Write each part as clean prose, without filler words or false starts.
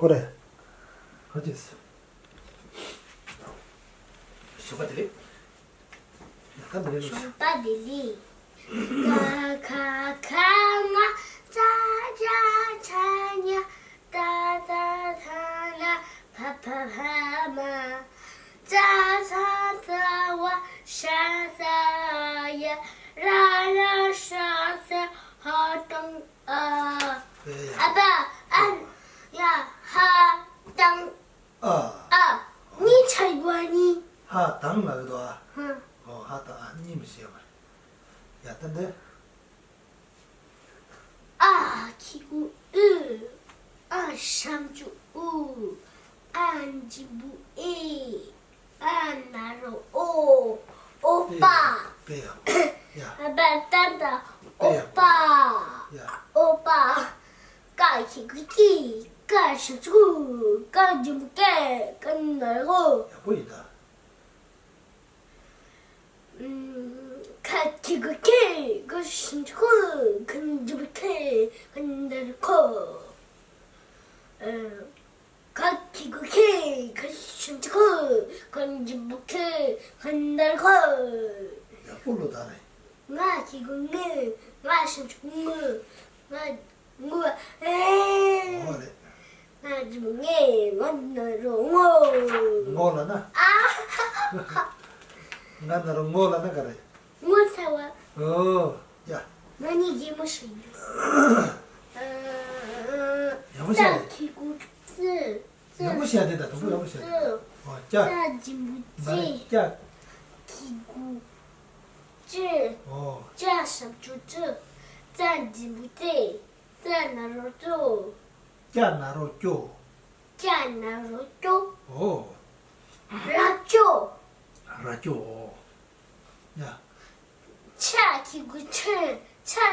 그래. 어딨어? 쇼바들이? 약간 내려놓지. 쇼바들이 가가가마 짜자자냐 따다다나 파파하마 짜사다와 샤사야 라라샤사 하당 아빠 안야 하당 니 잘 뭐하니? 하당 말도 와. 응. 하당 아니면 시험을. 야, 딴데? 기구 삼주 안지부 안나로 오빠 빼요. 야, 아빠 딴다 빼요. 오빠 야, 오빠 까기구기 까시주 까지부게 끝나고 야, 보인다. 까기구기 까시주 까지부게 끝나고 까기구기 까시주 까지부게 끝나고 야, 볼로 다네. nga chỉ có nghe nga xem chú ngư nga ngư 그래. nga chỉ có nghe ngon rồi ngô 몰라나? 나는 몰라나 그래. ngon sao ạ 야, 많이 기모시 여보세요. 기고 여보셔야 된다. 누구 여보셔야 돼? 자, 짜지무지 자, 기고 짜sam주주 짜지무지 짜나로조 자, 나로 줘. 짜나로조 라조 알아줘. 야, 차 기구 차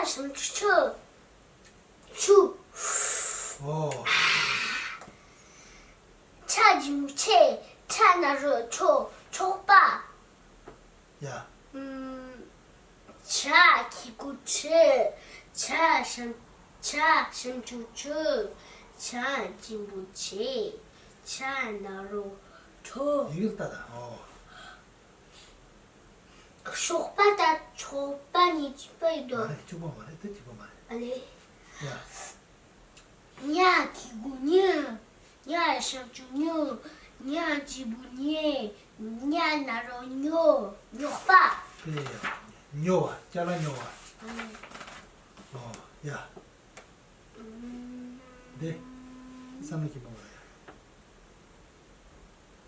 삼추 추 차지무채 차나로 초초바 야, 차 기구치 차 삼추추 차지무채 차나로 초 이길 따다. 초바다 초바니 집에도 말해, 주고 말해, 주고 말해. 아니 야, 냐 기구냐 냐 삼추냐 냐 지부냐 냐 나로 뇨빠 그래요. 뇨아, 잘라 뇨아. 야, 네, 삼르기 먹어야.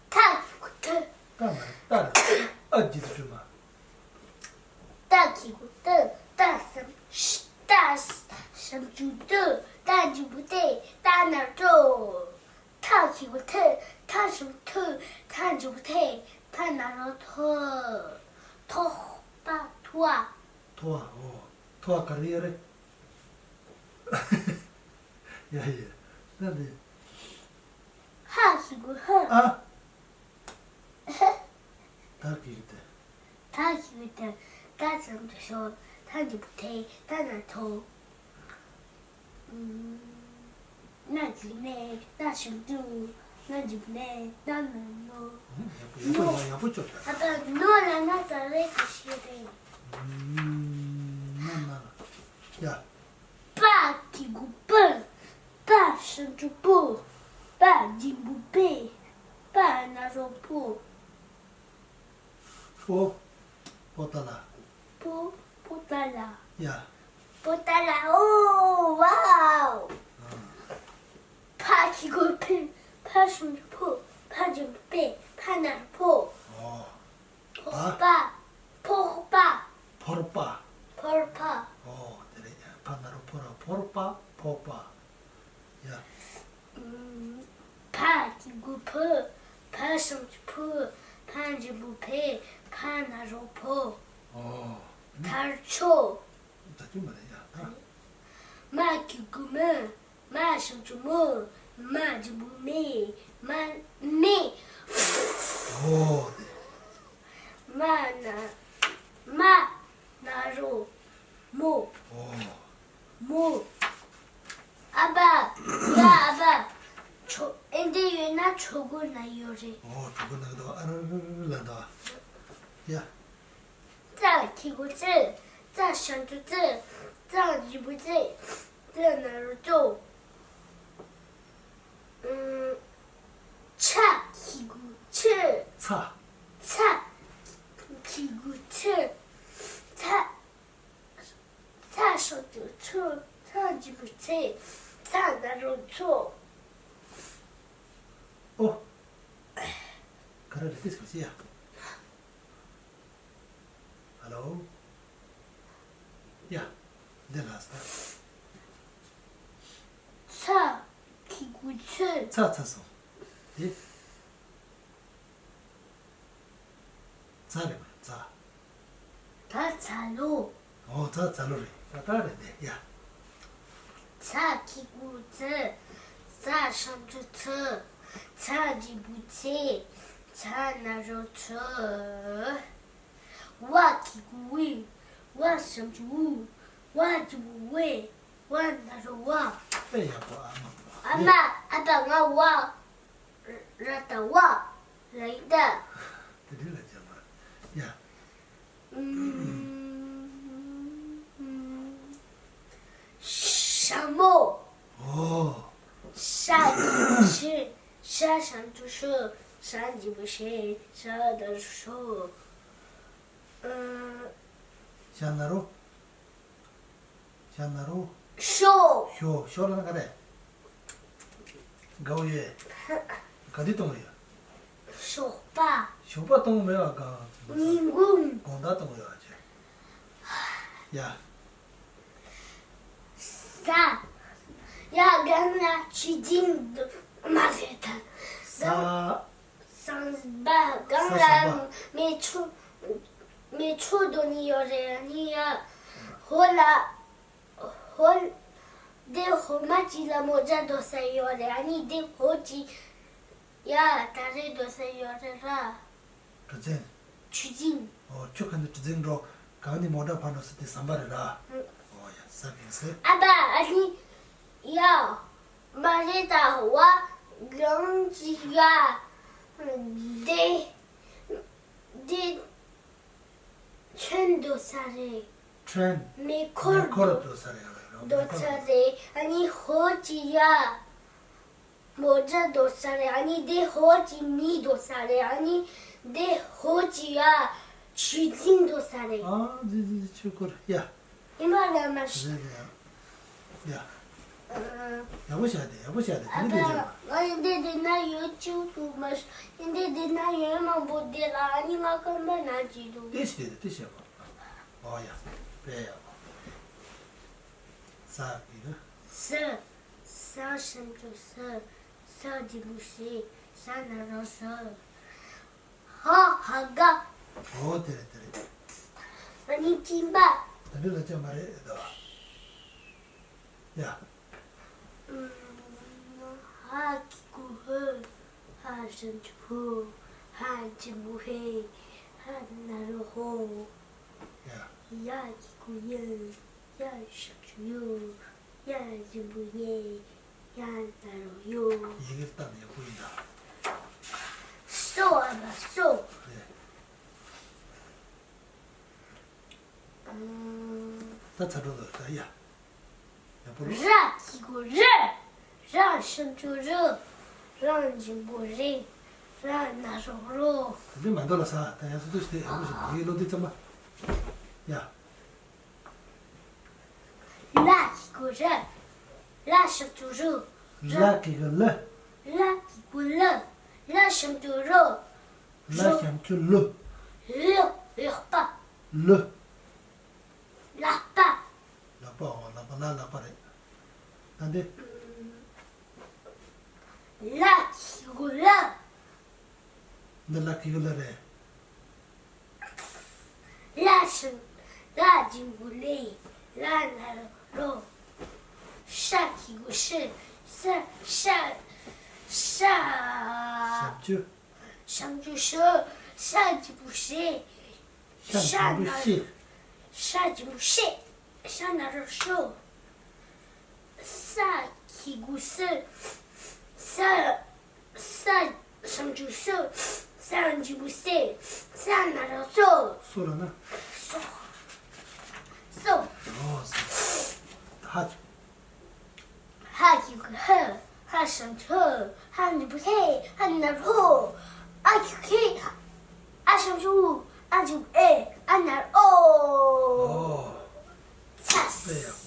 타 까만, 따라. 어디서 주마? 기구 삼주드 따지부대 따나로 타 기구 타삼투 타주부대 타나로 토바 토아 토아, 토아 카리어레. 야, 야, 나도. 하 기구 하 다 기대. 타 기구 따삼투 타주부대 따나토 나지네 나심주 나지네 나나로 야부 쪽. 아빠 너랑 나다래 가시래 나나. 야, 빠 기구 빠 신주부 빠 진부배 빠 나로부 보따라. 보달라 야, 보달라 오 와우 파 기구 파 신주부 파 진부배 파 나로부 호빠 포호빠 포르빠. 포르파 그래. 반나로 포르빠, 포빠. 야, 파 기구 파 신주부 파 진부배 파 나로부 달초 다시 말이야. 마기구마 마심주무 마지부미 마미 마나로 모 아빠 야 아빠 저거 나요래. 저거 나도 알아란다. 야. 在提过字，在想着字，在记不字，在哪儿走？차 기구 칠 차. 차 기구 칠 차 사서도 쳐 사지부 칠 사나로 쳐 그래, 디스코시야. Hello. 야, 내가 왔어. 차 기구 칠 차 찼어. 예? 차래 봐. 차. 다 차로 차 잘로래. 따라래. 야. 차 기구 칠 사서도 쳐 사지부 칠 사나로 쳐 와 기구이 와 삼주 와 주부이 와 나로 와 빼야 봐. 아빠가 와 라다 와 라이다 들릴라 잖아. 야. 샤모 哦 샤지 샤산주스 산지부시 사다수 샤나로 쇼 쇼라는 거래. 가오예. 가디 동이야. 쇼빠 쇼바 동이야. 가. 민궁 공다 동이야. 야. 사 야간나 취진 마세타 사. 산바 강라 메초도니요레 아니야 홀라 홀 데 호마치라 모자 도사요레 아니 데 호치 야 다레 도사요레라 그제. 취진 축한데 주진로 가니 모다 파노스 때 삼바래라. 야, 사빙세. 아빠 아니 야 마세타 와 경지가 데 첸도사레 트렌. 메콜 코르도 사래요. 도사레 아니 호지야 모자 도사레 아니 데 호지 미 도사레 아니 데 호지야 취진 도사레 지지 축을. 야. 이말라마시 야. 여보셔야 돼. 근데 아빠 근데 나 유튜브 마시 근데 나 얘만 보대라 아니가 그러면 나지도 뜻이야. 야. 빼야. 사 이거. 사심주스 사지부시 사나로서 하하가 때려. 아니 찜바 들려 좀 말해. 야. 하기구흐 하심주후 하지부해 하나로호 야. 야기구예 야심주요 야지부예 야나로요 이게 일단 보인다. 쏘아봐 쏘 네. 음 다 잘로도. 야. 옆으로. 라 기고 라 심주르 라 진보리 라 나로로 이제 만들어서 다 야수도 시대 해보시. 이게 어디 좀 봐. 야. 라 기고 라 심주르 라키가 라. 라 기고 라 심주르 라샴출 르빠 르. 라빠 라파래. 근데 라 기고 내 라키가 라래. 라 진보리 라 나로로 샤 기고 샴추. 상주시 사지부시 샴추시. 사지부시 사나로쇼 사기구스 사什就手，三就三，三拿着手， 소라나. 手， 하. 哈就个呵，哈什就哈就不嘿，哈拿着后，啊就嘿，啊什就啊就哎，啊拿哦， 어. 擦死。 빼요.